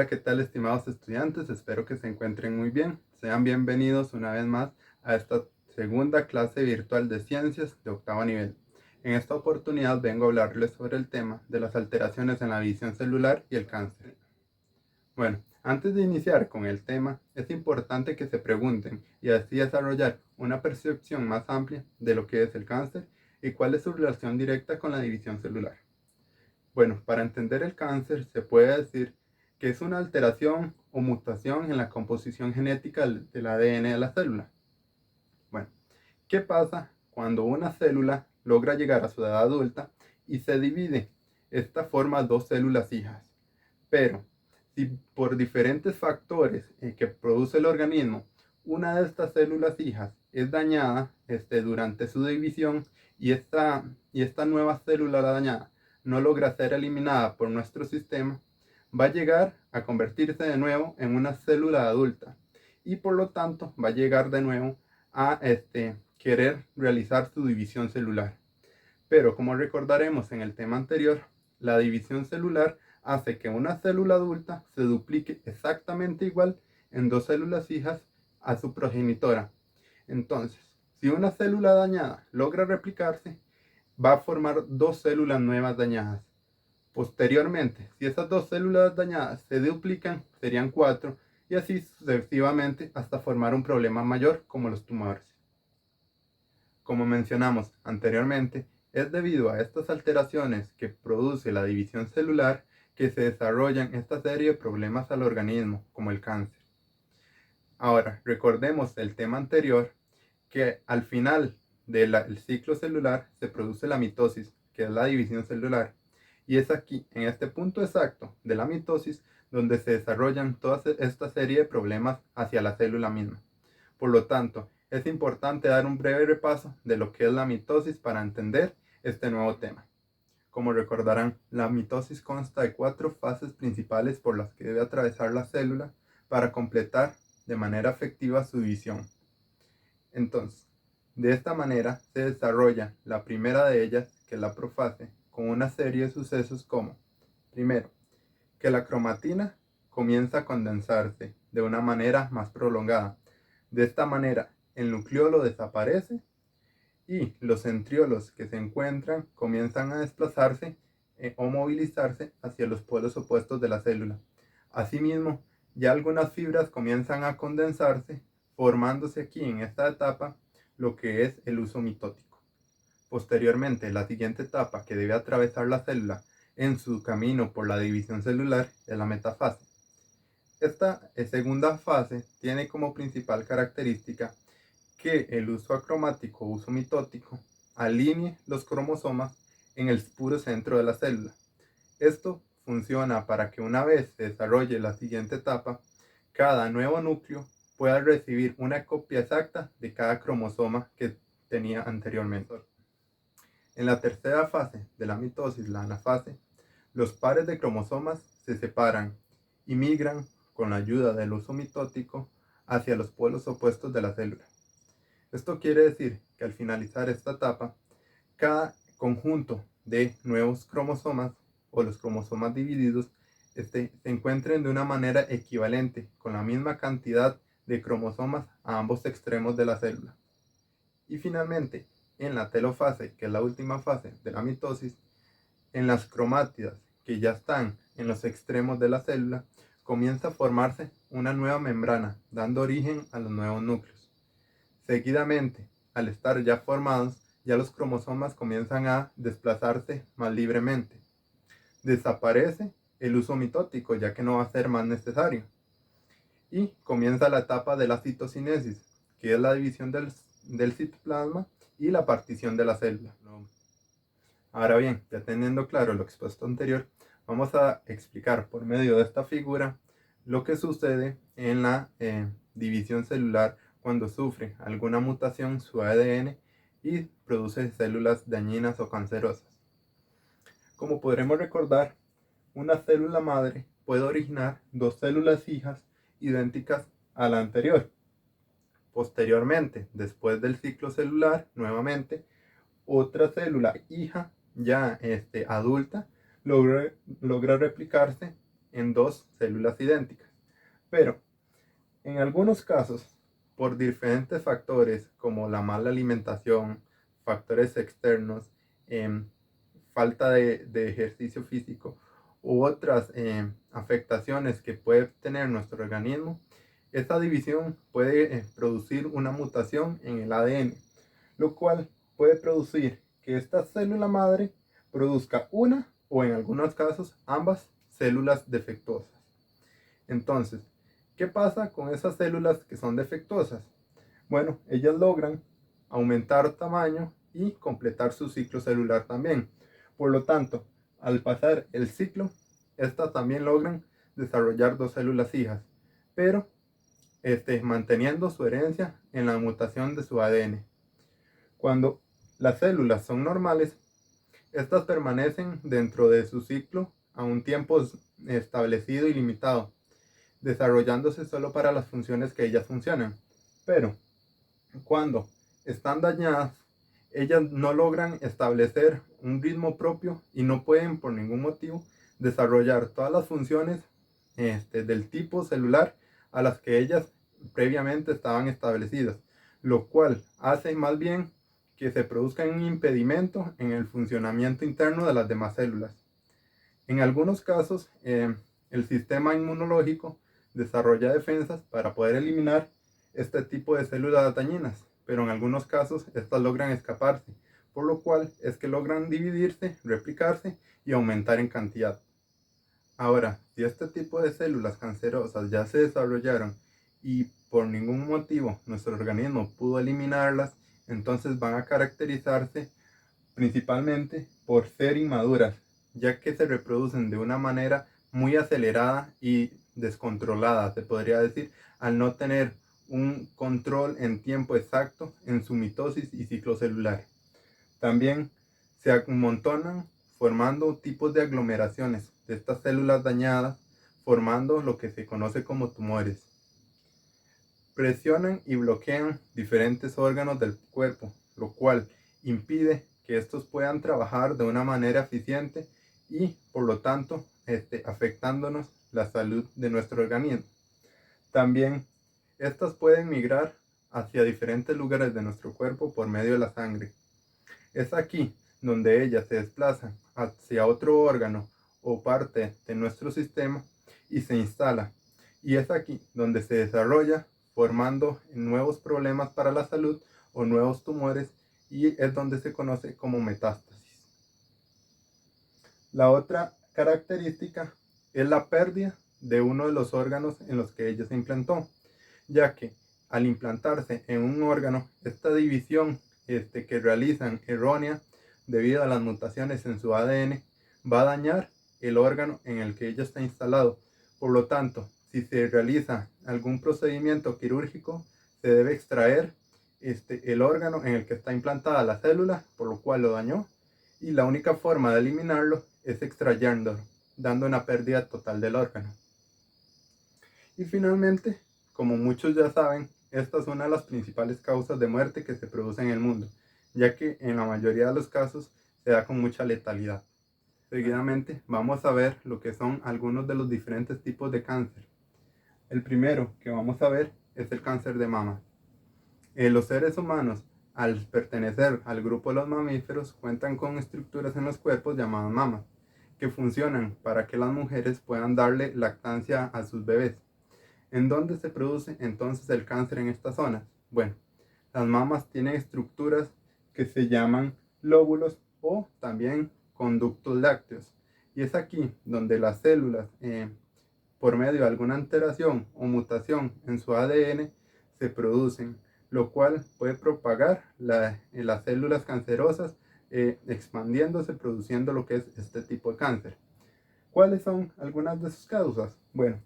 Hola, ¿qué tal, estimados estudiantes? Espero que se encuentren muy bien. Sean bienvenidos una vez más a esta segunda clase virtual de ciencias de octavo nivel. En esta oportunidad vengo a hablarles sobre el tema de las alteraciones en la visión celular y el cáncer. Bueno, antes de iniciar con el tema, es importante que se pregunten y así desarrollar una percepción más amplia de lo que es el cáncer y cuál es su relación directa con la división celular. Bueno, para entender el cáncer se puede decir que es una alteración o mutación en la composición genética del ADN de la célula. Bueno, ¿qué pasa cuando una célula logra llegar a su edad adulta y se divide? Esta forma dos células hijas. Pero si por diferentes factores que produce el organismo, una de estas células hijas es dañada durante su división y esta nueva célula dañada no logra ser eliminada por nuestro sistema, va a llegar a convertirse de nuevo en una célula adulta y por lo tanto va a llegar de nuevo a querer realizar su división celular. Pero como recordaremos en el tema anterior, la división celular hace que una célula adulta se duplique exactamente igual en dos células hijas a su progenitora. Entonces, si una célula dañada logra replicarse, va a formar dos células nuevas dañadas. Posteriormente, si esas dos células dañadas se duplican, serían cuatro, y así sucesivamente hasta formar un problema mayor como los tumores. Como mencionamos anteriormente, es debido a estas alteraciones que produce la división celular que se desarrollan esta serie de problemas al organismo, como el cáncer. Ahora, recordemos el tema anterior, que al final del ciclo celular se produce la mitosis, que es la división celular. Y es aquí, en este punto exacto de la mitosis, donde se desarrollan toda esta serie de problemas hacia la célula misma. Por lo tanto, es importante dar un breve repaso de lo que es la mitosis para entender este nuevo tema. Como recordarán, la mitosis consta de 4 fases principales por las que debe atravesar la célula para completar de manera efectiva su división. Entonces, de esta manera se desarrolla la primera de ellas, que es la profase, con una serie de sucesos como, primero, que la cromatina comienza a condensarse de una manera más prolongada. De esta manera, el nucleolo desaparece y los centriolos que se encuentran comienzan a desplazarse o movilizarse hacia los polos opuestos de la célula. Asimismo, ya algunas fibras comienzan a condensarse, formándose aquí en esta etapa lo que es el uso mitótico. Posteriormente, la siguiente etapa que debe atravesar la célula en su camino por la división celular es la metafase. Esta segunda fase tiene como principal característica que el uso acromático o uso mitótico alinee los cromosomas en el puro centro de la célula. Esto funciona para que una vez se desarrolle la siguiente etapa, cada nuevo núcleo pueda recibir una copia exacta de cada cromosoma que tenía anteriormente. En la tercera fase de la mitosis, la anafase, los pares de cromosomas se separan y migran con la ayuda del uso mitótico hacia los polos opuestos de la célula. Esto quiere decir que al finalizar esta etapa, cada conjunto de nuevos cromosomas o los cromosomas divididos se encuentren de una manera equivalente con la misma cantidad de cromosomas a ambos extremos de la célula. Y finalmente, en la telofase, que es la última fase de la mitosis, en las cromátidas que ya están en los extremos de la célula, comienza a formarse una nueva membrana, dando origen a los nuevos núcleos. Seguidamente, al estar ya formados, ya los cromosomas comienzan a desplazarse más libremente. Desaparece el uso mitótico, ya que no va a ser más necesario. Y comienza la etapa de la citocinesis, que es la división del citoplasma y la partición de la célula. Ahora bien, ya teniendo claro lo expuesto anterior, vamos a explicar por medio de esta figura lo que sucede en la división celular cuando sufre alguna mutación su ADN y produce células dañinas o cancerosas. Como podremos recordar, una célula madre puede originar dos células hijas idénticas a la anterior. Posteriormente, después del ciclo celular, nuevamente, otra célula hija ya adulta logra replicarse en dos células idénticas. Pero en algunos casos, por diferentes factores como la mala alimentación, factores externos, falta de ejercicio físico u otras afectaciones que puede tener nuestro organismo, esta división puede producir una mutación en el ADN, lo cual puede producir que esta célula madre produzca una o en algunos casos ambas células defectuosas. Entonces, ¿qué pasa con esas células que son defectuosas? Bueno, ellas logran aumentar tamaño y completar su ciclo celular también. Por lo tanto, al pasar el ciclo, estas también logran desarrollar dos células hijas, pero manteniendo su herencia en la mutación de su ADN. Cuando las células son normales, estas permanecen dentro de su ciclo a un tiempo establecido y limitado, desarrollándose solo para las funciones que ellas funcionan. Pero cuando están dañadas, ellas no logran establecer un ritmo propio y no pueden por ningún motivo desarrollar todas las funciones del tipo celular a las que ellas previamente estaban establecidas, lo cual hace más bien que se produzca un impedimento en el funcionamiento interno de las demás células. En algunos casos, el sistema inmunológico desarrolla defensas para poder eliminar este tipo de células dañinas, pero en algunos casos estas logran escaparse, por lo cual es que logran dividirse, replicarse y aumentar en cantidad. Ahora, si este tipo de células cancerosas ya se desarrollaron y por ningún motivo nuestro organismo pudo eliminarlas, entonces van a caracterizarse principalmente por ser inmaduras, ya que se reproducen de una manera muy acelerada y descontrolada, se podría decir, al no tener un control en tiempo exacto en su mitosis y ciclo celular. También se amontonan formando tipos de aglomeraciones de estas células dañadas, formando lo que se conoce como tumores. Presionan y bloquean diferentes órganos del cuerpo, lo cual impide que estos puedan trabajar de una manera eficiente y por lo tanto afectándonos la salud de nuestro organismo. También estas pueden migrar hacia diferentes lugares de nuestro cuerpo por medio de la sangre. Es aquí donde ellas se desplazan hacia otro órgano o parte de nuestro sistema y se instala. Y es aquí donde se desarrolla formando nuevos problemas para la salud o nuevos tumores y es donde se conoce como metástasis. La otra característica es la pérdida de uno de los órganos en los que ella se implantó, ya que al implantarse en un órgano, esta división que realizan errónea debido a las mutaciones en su ADN va a dañar el órgano en el que ella está instalado. Por lo tanto, si se realiza algún procedimiento quirúrgico, se debe extraer el órgano en el que está implantada la célula, por lo cual lo dañó, y la única forma de eliminarlo es extrayéndolo, dando una pérdida total del órgano. Y finalmente, como muchos ya saben, esta es una de las principales causas de muerte que se produce en el mundo, ya que en la mayoría de los casos se da con mucha letalidad. Seguidamente vamos a ver lo que son algunos de los diferentes tipos de cáncer. El primero que vamos a ver es el cáncer de mama. Los seres humanos, al pertenecer al grupo de los mamíferos, cuentan con estructuras en los cuerpos llamadas mamas, que funcionan para que las mujeres puedan darle lactancia a sus bebés. ¿En dónde se produce entonces el cáncer en estas zonas? Bueno, las mamas tienen estructuras que se llaman lóbulos o también conductos lácteos. Y es aquí donde las células, por medio de alguna alteración o mutación en su ADN, se producen, lo cual puede propagar las células cancerosas, expandiéndose, produciendo lo que es este tipo de cáncer. ¿Cuáles son algunas de sus causas? Bueno,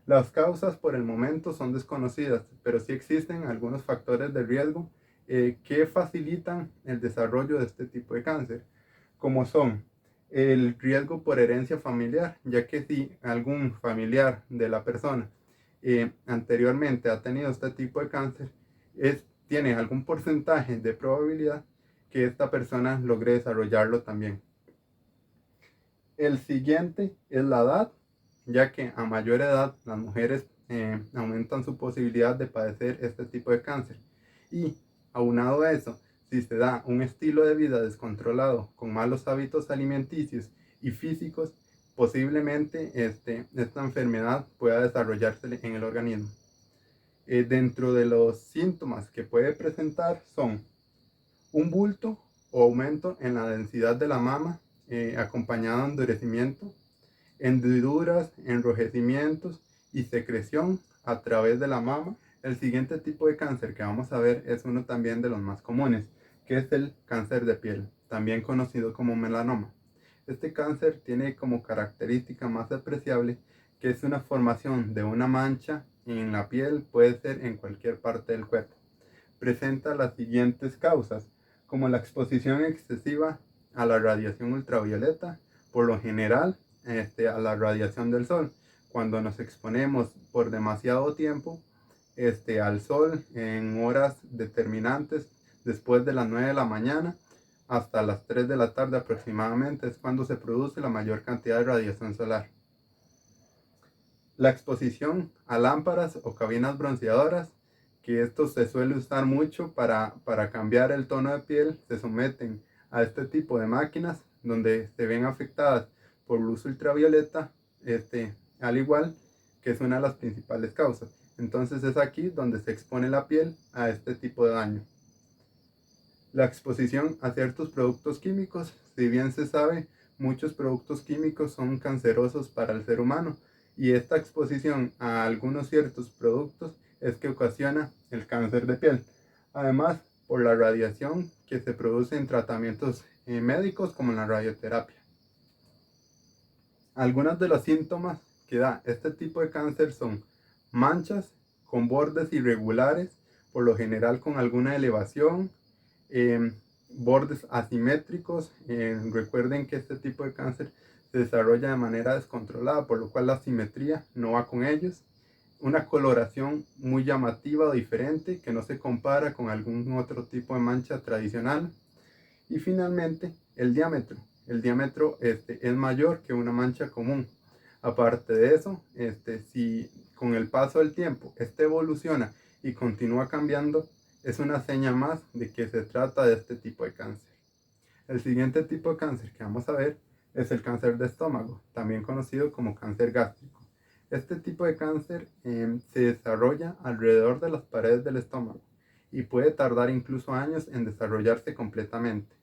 las causas por el momento son desconocidas, pero sí existen algunos factores de riesgo que facilitan el desarrollo de este tipo de cáncer, como son el riesgo por herencia familiar, ya que si algún familiar de la persona anteriormente ha tenido este tipo de cáncer, tiene algún porcentaje de probabilidad que esta persona logre desarrollarlo también. El siguiente es la edad, ya que a mayor edad las mujeres aumentan su posibilidad de padecer este tipo de cáncer. Y aunado a eso, si se da un estilo de vida descontrolado con malos hábitos alimenticios y físicos, posiblemente esta enfermedad pueda desarrollarse en el organismo. Dentro de los síntomas que puede presentar son un bulto o aumento en la densidad de la mama, acompañado de endurecimiento, hendiduras, enrojecimientos y secreción a través de la mama. El siguiente tipo de cáncer que vamos a ver es uno también de los más comunes, que es el cáncer de piel, también conocido como melanoma. Este cáncer tiene como característica más apreciable que es una formación de una mancha en la piel, puede ser en cualquier parte del cuerpo. Presenta las siguientes causas, como la exposición excesiva a la radiación ultravioleta, por lo general a la radiación del sol. Cuando nos exponemos por demasiado tiempo al sol en horas determinantes, después de las 9 de la mañana hasta las 3 de la tarde aproximadamente, es cuando se produce la mayor cantidad de radiación solar. La exposición a lámparas o cabinas bronceadoras, que esto se suele usar mucho para cambiar el tono de piel, se someten a este tipo de máquinas donde se ven afectadas por luz ultravioleta, al igual que es una de las principales causas. Entonces es aquí donde se expone la piel a este tipo de daño. La exposición a ciertos productos químicos, si bien se sabe, muchos productos químicos son cancerosos para el ser humano, y esta exposición a algunos ciertos productos es que ocasiona el cáncer de piel. Además, por la radiación que se produce en tratamientos médicos como en la radioterapia. Algunos de los síntomas que da este tipo de cáncer son manchas con bordes irregulares, por lo general con alguna elevación, bordes asimétricos. Recuerden que este tipo de cáncer se desarrolla de manera descontrolada, por lo cual la simetría no va con ellos. Una coloración muy llamativa o diferente que no se compara con algún otro tipo de mancha tradicional. Y finalmente, el diámetro. El diámetro es mayor que una mancha común. Aparte de eso, si con el paso del tiempo evoluciona y continúa cambiando, es una seña más de que se trata de este tipo de cáncer. El siguiente tipo de cáncer que vamos a ver es el cáncer de estómago, también conocido como cáncer gástrico. Este tipo de cáncer se desarrolla alrededor de las paredes del estómago y puede tardar incluso años en desarrollarse completamente.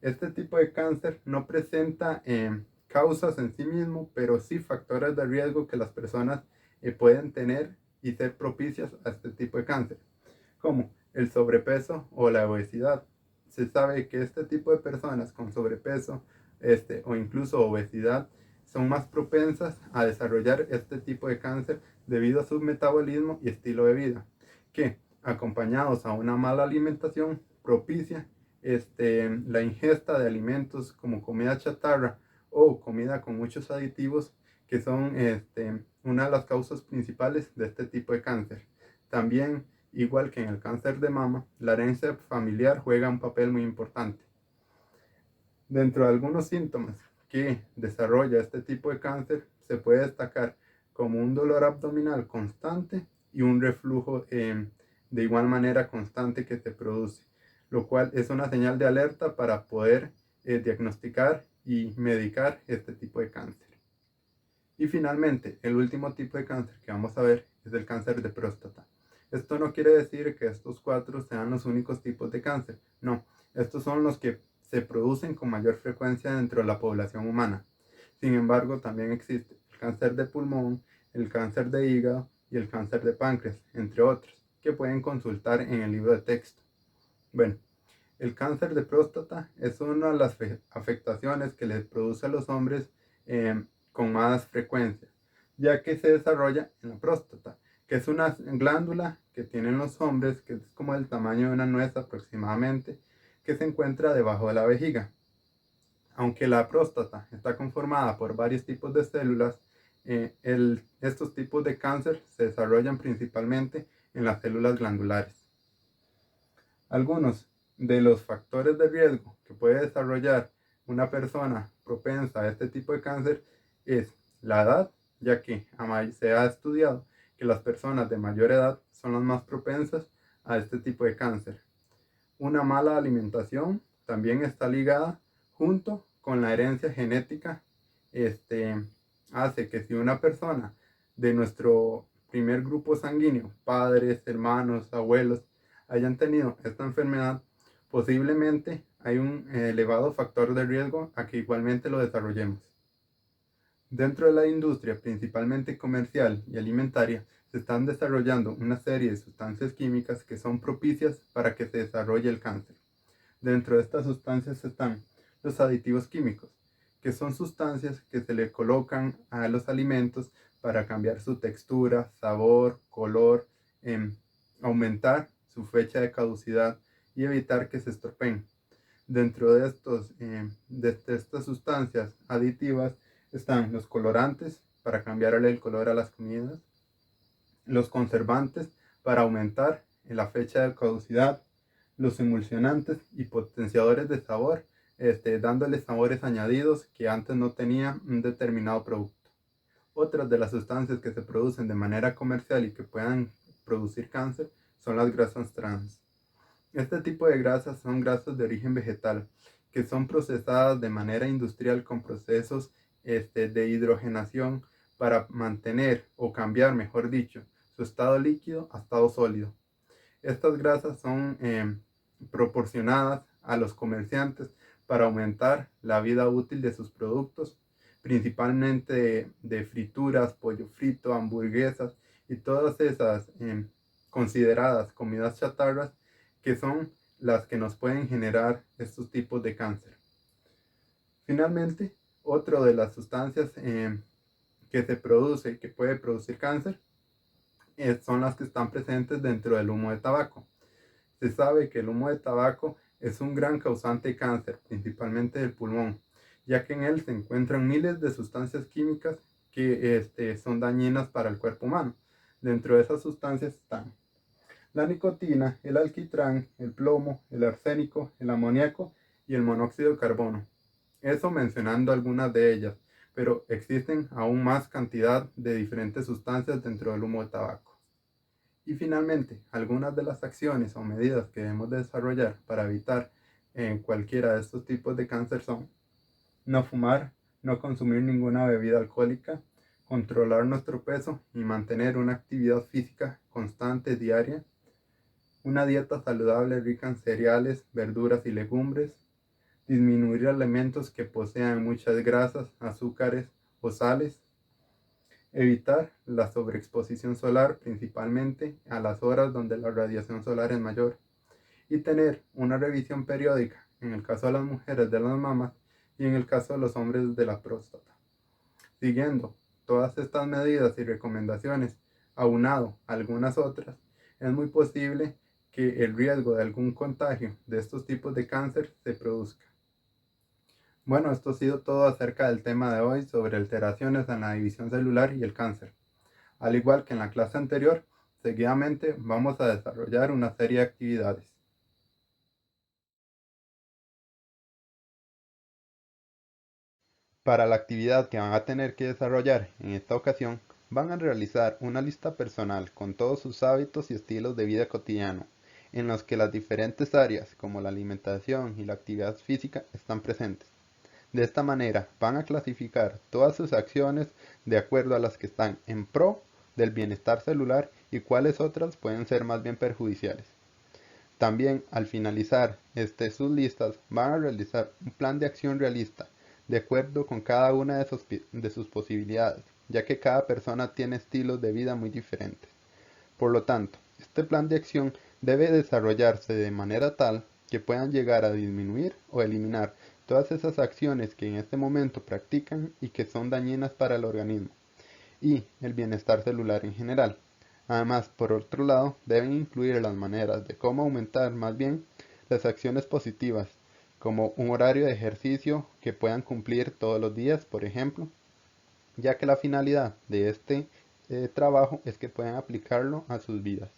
Este tipo de cáncer no presenta causas en sí mismo, pero sí factores de riesgo que las personas pueden tener y ser propicias a este tipo de cáncer, como el sobrepeso o la obesidad. Se sabe que este tipo de personas con sobrepeso o incluso obesidad son más propensas a desarrollar este tipo de cáncer debido a su metabolismo y estilo de vida, que acompañados a una mala alimentación propicia la ingesta de alimentos como comida chatarra o comida con muchos aditivos, que son una de las causas principales de este tipo de cáncer. También, igual que en el cáncer de mama, la herencia familiar juega un papel muy importante. Dentro de algunos síntomas que desarrolla este tipo de cáncer, se puede destacar como un dolor abdominal constante y un reflujo de igual manera constante que se produce, lo cual es una señal de alerta para poder diagnosticar y medicar este tipo de cáncer. Y finalmente, el último tipo de cáncer que vamos a ver es el cáncer de próstata. Esto no quiere decir que estos 4 sean los únicos tipos de cáncer, no, estos son los que se producen con mayor frecuencia dentro de la población humana. Sin embargo, también existe el cáncer de pulmón, el cáncer de hígado y el cáncer de páncreas, entre otros, que pueden consultar en el libro de texto. Bueno, el cáncer de próstata es una de las afectaciones que les produce a los hombres con más frecuencia, ya que se desarrolla en la próstata, que es una glándula que tienen los hombres, que es como el tamaño de una nuez aproximadamente, que se encuentra debajo de la vejiga. Aunque la próstata está conformada por varios tipos de células, estos tipos de cáncer se desarrollan principalmente en las células glandulares. Algunos de los factores de riesgo que puede desarrollar una persona propensa a este tipo de cáncer es la edad, ya que se ha estudiado que las personas de mayor edad son las más propensas a este tipo de cáncer. Una mala alimentación también está ligada junto con la herencia genética. Hace que si una persona de nuestro primer grupo sanguíneo, padres, hermanos, abuelos, hayan tenido esta enfermedad, posiblemente hay un elevado factor de riesgo a que igualmente lo desarrollemos. Dentro de la industria, principalmente comercial y alimentaria, se están desarrollando una serie de sustancias químicas que son propicias para que se desarrolle el cáncer. Dentro de estas sustancias están los aditivos químicos, que son sustancias que se le colocan a los alimentos para cambiar su textura, sabor, color, aumentar su fecha de caducidad y evitar que se estropeen. Dentro de estas sustancias aditivas están los colorantes para cambiarle el color a las comidas, los conservantes para aumentar la fecha de caducidad, los emulsionantes y potenciadores de sabor, dándoles sabores añadidos que antes no tenía un determinado producto. Otras de las sustancias que se producen de manera comercial y que puedan producir cáncer son las grasas trans. Este tipo de grasas son grasas de origen vegetal que son procesadas de manera industrial con procesos de hidrogenación para mantener o cambiar, mejor dicho, su estado líquido a estado sólido. Estas grasas son proporcionadas a los comerciantes para aumentar la vida útil de sus productos, principalmente de frituras, pollo frito, hamburguesas y todas esas consideradas comidas chatarras que son las que nos pueden generar estos tipos de cáncer. Finalmente, otra de las sustancias que se produce, que puede producir cáncer, son las que están presentes dentro del humo de tabaco. Se sabe que el humo de tabaco es un gran causante de cáncer, principalmente del pulmón, ya que en él se encuentran miles de sustancias químicas que son dañinas para el cuerpo humano. Dentro de esas sustancias están la nicotina, el alquitrán, el plomo, el arsénico, el amoníaco y el monóxido de carbono. Eso mencionando algunas de ellas, pero existen aún más cantidad de diferentes sustancias dentro del humo de tabaco. Y finalmente, algunas de las acciones o medidas que debemos desarrollar para evitar cualquiera de estos tipos de cáncer son no fumar, no consumir ninguna bebida alcohólica, controlar nuestro peso y mantener una actividad física constante diaria, una dieta saludable rica en cereales, verduras y legumbres, disminuir alimentos que posean muchas grasas, azúcares o sales, evitar la sobreexposición solar, principalmente a las horas donde la radiación solar es mayor, y tener una revisión periódica, en el caso de las mujeres de las mamas y en el caso de los hombres de la próstata. Siguiendo todas estas medidas y recomendaciones, aunado a algunas otras, es muy posible que el riesgo de algún contagio de estos tipos de cáncer se produzca. Bueno, esto ha sido todo acerca del tema de hoy sobre alteraciones en la división celular y el cáncer. Al igual que en la clase anterior, seguidamente vamos a desarrollar una serie de actividades. Para la actividad que van a tener que desarrollar en esta ocasión, van a realizar una lista personal con todos sus hábitos y estilos de vida cotidiano, en los que las diferentes áreas como la alimentación y la actividad física están presentes. De esta manera van a clasificar todas sus acciones de acuerdo a las que están en pro del bienestar celular y cuáles otras pueden ser más bien perjudiciales. También al finalizar sus listas van a realizar un plan de acción realista de acuerdo con cada una de sus posibilidades, ya que cada persona tiene estilos de vida muy diferentes. Por lo tanto, este plan de acción debe desarrollarse de manera tal que puedan llegar a disminuir o eliminar todas esas acciones que en este momento practican y que son dañinas para el organismo y el bienestar celular en general. Además, por otro lado, deben incluir las maneras de cómo aumentar más bien las acciones positivas, como un horario de ejercicio que puedan cumplir todos los días, por ejemplo, ya que la finalidad de este trabajo es que puedan aplicarlo a sus vidas.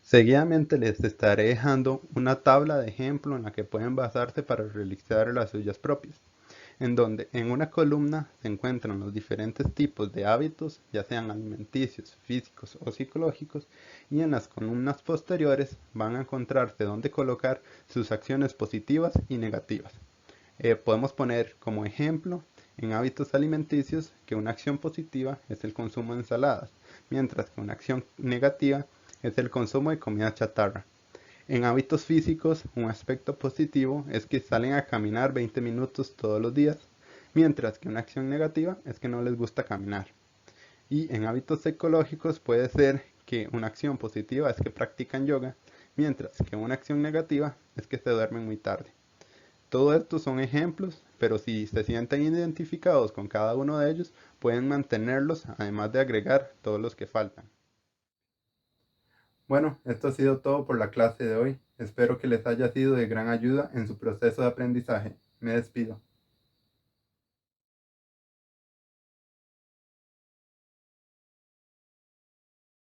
Seguidamente les estaré dejando una tabla de ejemplo en la que pueden basarse para realizar las suyas propias. en donde en una columna se encuentran los diferentes tipos de hábitos, ya sean alimenticios, físicos o psicológicos, y en las columnas posteriores van a encontrarse dónde colocar sus acciones positivas y negativas. Podemos poner como ejemplo en hábitos alimenticios que una acción positiva es el consumo de ensaladas, mientras que una acción negativa es el consumo de comida chatarra. En hábitos físicos, un aspecto positivo es que salen a caminar 20 minutos todos los días, mientras que una acción negativa es que no les gusta caminar. Y en hábitos psicológicos puede ser que una acción positiva es que practican yoga, mientras que una acción negativa es que se duermen muy tarde. Todo esto son ejemplos, pero si se sienten identificados con cada uno de ellos, pueden mantenerlos, además de agregar todos los que faltan. Bueno, esto ha sido todo por la clase de hoy. Espero que les haya sido de gran ayuda en su proceso de aprendizaje. Me despido.